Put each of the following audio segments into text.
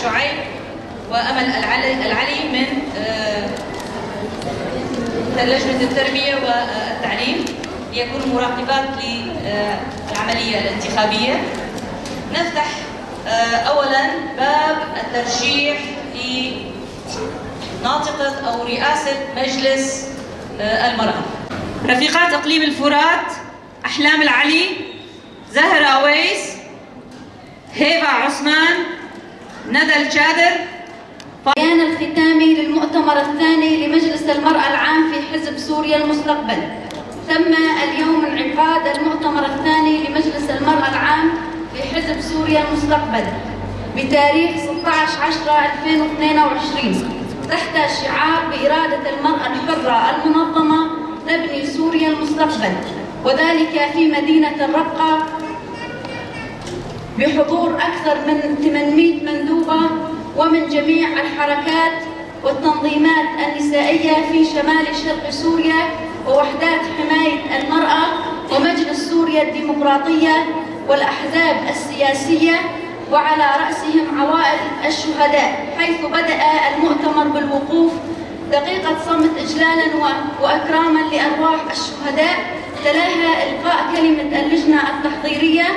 شعيب وأمل العلي من لجنة التربية والتعليم ليكونوا مراقبات للعملية الانتخابية. نفتح أولاً باب الترشيح لناطقة أو رئاسة مجلس المرأة. رفيقات إقليم الفرات: أحلام العلي، زهرة أويس، هيبة عثمان، ندى الجادر. البيان الختامي للمؤتمر الثاني لمجلس المرأة العام في حزب سوريا المستقبل. تم اليوم انعقاد المؤتمر الثاني لمجلس المرأة العام في حزب سوريا المستقبل بتاريخ 16/10/2022 تحت شعار بإرادة المرأة الحرة المنظمة تبني سوريا المستقبل، وذلك في مدينة الرقة بحضور أكثر من 800 مندوبة ومن جميع الحركات والتنظيمات النسائية في شمال شرق سوريا ووحدات حماية المرأة ومجلس سوريا الديمقراطية والأحزاب السياسية، وعلى رأسهم عوائل الشهداء، حيث بدأ المؤتمر بالوقوف دقيقة صمت إجلالاً وإكراماً لأرواح الشهداء، تلاها إلقاء كلمة اللجنة التحضيرية،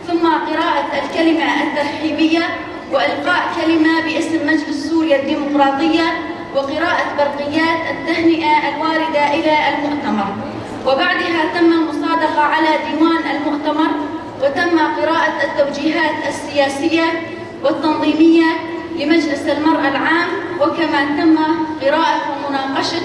ثم قراءة الكلمة الترحيبية وإلقاء كلمة باسم مجلس سوريا الديمقراطية وقراءة برقيات التهنئة الواردة إلى المؤتمر. وبعدها تم المصادقة على ديوان المؤتمر، وتم قراءة التوجيهات السياسية والتنظيمية لمجلس المرأة العام، وكما تم قراءة ومناقشة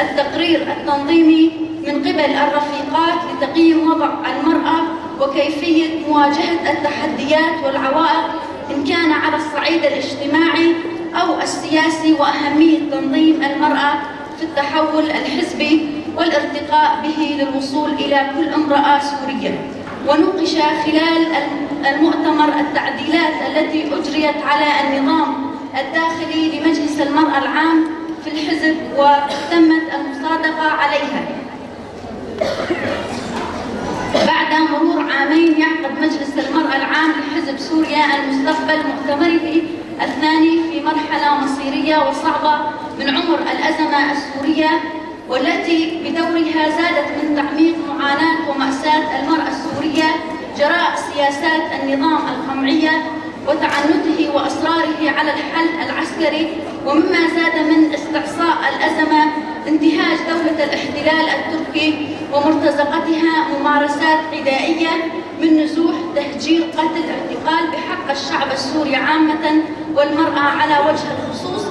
التقرير التنظيمي من قبل الرفيقات لتقييم وضع المرأة وكيفية مواجهة التحديات والعوائق إن كان على الصعيد الاجتماعي أو السياسي، وأهمية تنظيم المرأة في التحول الحزبي والارتقاء به للوصول إلى كل امرأة سورية. ونوقش خلال المؤتمر التعديلات التي أجريت على النظام الداخلي لمجلس المرأة العام في الحزب وتمت المصادقة عليها. بعد مرور عامين يعقد مجلس المرأة العام لحزب سوريا المستقبل مؤتمره الثاني في مرحلة مصيرية وصعبة من عمر الأزمة السورية، والتي بدورها زادت من تعميق معاناة ومأساة المرأة السورية جراء سياسات النظام القمعية وتعنته وإصراره على الحل العسكري، ومما زاد من استعصاء الأزمة انتهاج دولة الاحتلال التركي ومرتزقتها ممارسات عدائية من نزوح، تهجير، قتل، اعتقال بحق الشعب السوري عامة والمرأة على وجه الخصوص.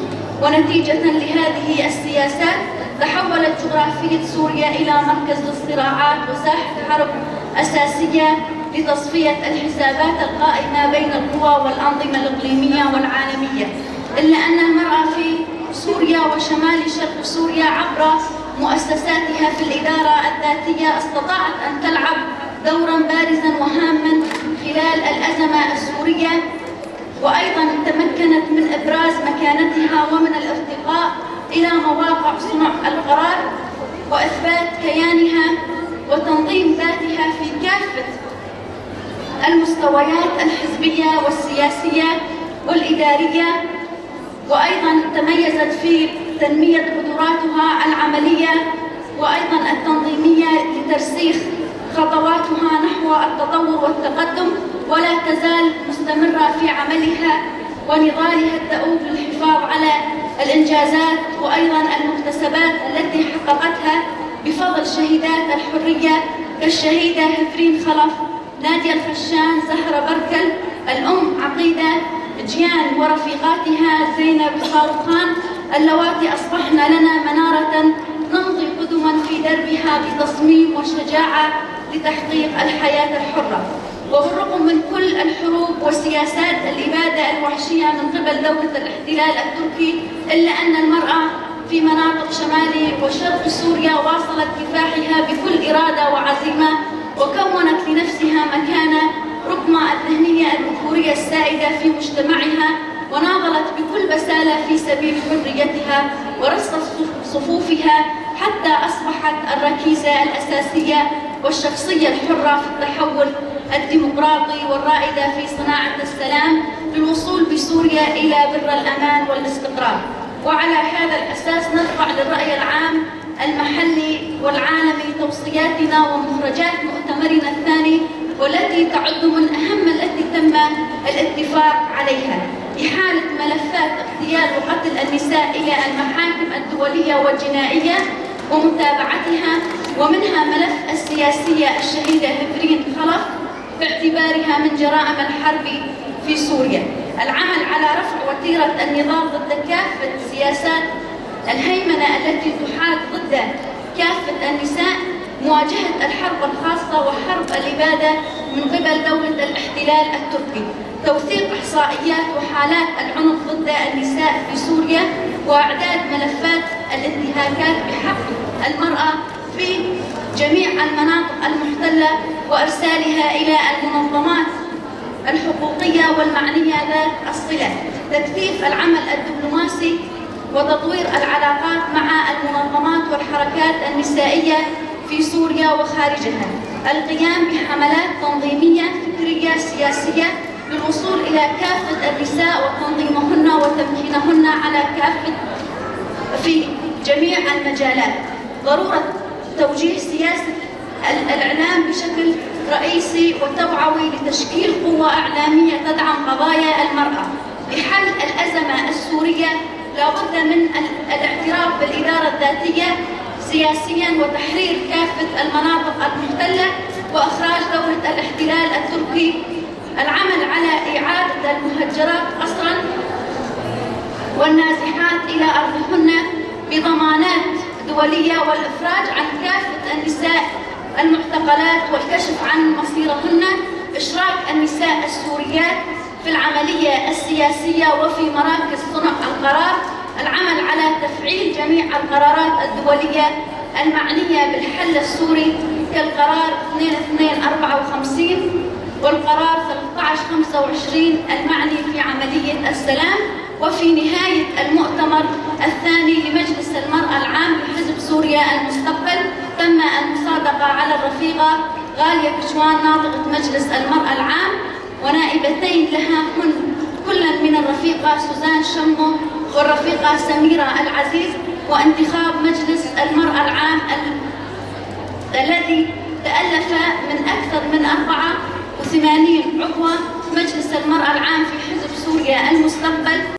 ونتيجة لهذه السياسات تحولت جغرافية سوريا إلى مركز للصراعات وساحة حرب أساسية لتصفية الحسابات القائمة بين القوى والأنظمة الإقليمية والعالمية. إلا أن المرأة في سوريا وشمال شرق سوريا عبر مؤسساتها في الإدارة الذاتية استطاعت أن تلعب دورا بارزا وهاما خلال الأزمة السورية، وأيضا تمكنت من إبراز مكانتها ومن الارتقاء إلى مواقع صنع القرار وإثبات كيانها وتنظيم ذاتها في كافة المستويات الحزبية والسياسية والإدارية. وأيضا تميزت في تنمية قدراتها العملية وأيضا التنظيمية لترسيخ خطواتها نحو التطور والتقدم، ولا تزال مستمرة في عملها ونضالها الدؤوب للحفاظ على الإنجازات وأيضا المكتسبات التي حققتها بفضل شهيدات الحرية كالشهيدة هفرين خلف، نادية الخشان، زهرة بركل، الأم عقيدة جيان ورفيقاتها زينب صاروخان، اللواتي أصبحن لنا منارة نمضي قدما في دربها بتصميم وشجاعة لتحقيق الحياة الحرة. وبالرغم من كل الحروب وسياسات الإبادة الوحشية من قبل دولة الاحتلال التركي، إلا أن المرأة في مناطق شمال وشرق سوريا واصلت كفاحها بكل إرادة وعزيمة، وكونت لنفسها مكانة رغم الذهنية الذكورية السائدة في مجتمعها، وناضلت بكل بسالة في سبيل حريتها ورصت صفوفها حتى أصبحت الركيزة الأساسية والشخصية الحرة في التحول الديمقراطي والرائدة في صناعة السلام للوصول بسوريا إلى إلى بر الأمان والاستقرار. وعلى هذا الأساس نرفع للرأي العام المحلي والعالمي توصياتنا ومخرجات مؤتمرنا الثاني، والتي تعد من أهم التي تم الاتفاق عليها، إحالة ملفات اغتيال وقتل النساء إلى المحاكم الدولية والجنائية ومتابعتها، ومنها ملف السياسية الشهيدة هفرين خلف باعتبارها من جرائم الحرب في سوريا. العمل على رفع وتيرة النضال ضد كافة سياسات الهيمنة التي تحاك ضد كافة النساء، مواجهة الحرب الخاصة وحرب الإبادة من قبل دولة الاحتلال التركي، توثيق إحصائيات وحالات العنف ضد النساء في سوريا، وإعداد ملفات الانتهاكات بحق المرأة في جميع المناطق المحتلة وإرسالها إلى المنظمات الحقوقية والمعنية ذات الصلة، تكثيف العمل الدبلوماسي وتطوير العلاقات مع المنظمات والحركات النسائية في سوريا وخارجها، القيام بحملات تنظيمية فكرية سياسية للوصول إلى كافة النساء وتنظيمهن وتمكينهن على كافة في جميع المجالات، ضرورة توجيه سياسة الإعلام بشكل رئيسي وتوعوي لتشكيل قوة إعلامية تدعم قضايا المرأة، لحل الأزمة السورية لابد من الاعتراف بالإدارة الذاتية سياسياً وتحرير كافة المناطق المحتلة وإخراج دولة الاحتلال التركي، العمل على إعادة المهجرات قسراً والنازحات إلى أرضهن بضمانات دولية، والإفراج عن كافة النساء المعتقلات والكشف عن مصيرهن، إشراك النساء السوريات في العملية السياسية وفي مراكز صنع القرار، العمل على تفعيل جميع القرارات الدولية المعنية بالحل السوري كالقرار 2254 والقرار 1325 المعني في عملية السلام. وفي نهاية المؤتمر الثاني لمجلس المرأة العام لحزب سوريا المستقبل تم المصادقة على الرفيقة غالية بشوان ناطقة مجلس المرأة العام ونائبتين لها هن كل من الرفيقة سوزان شمو والرفيقة سميرة العزيز، وانتخاب مجلس المرأة العام الذي تألف من أكثر من 84 عضو مجلس المرأة العام في حزب سوريا المستقبل.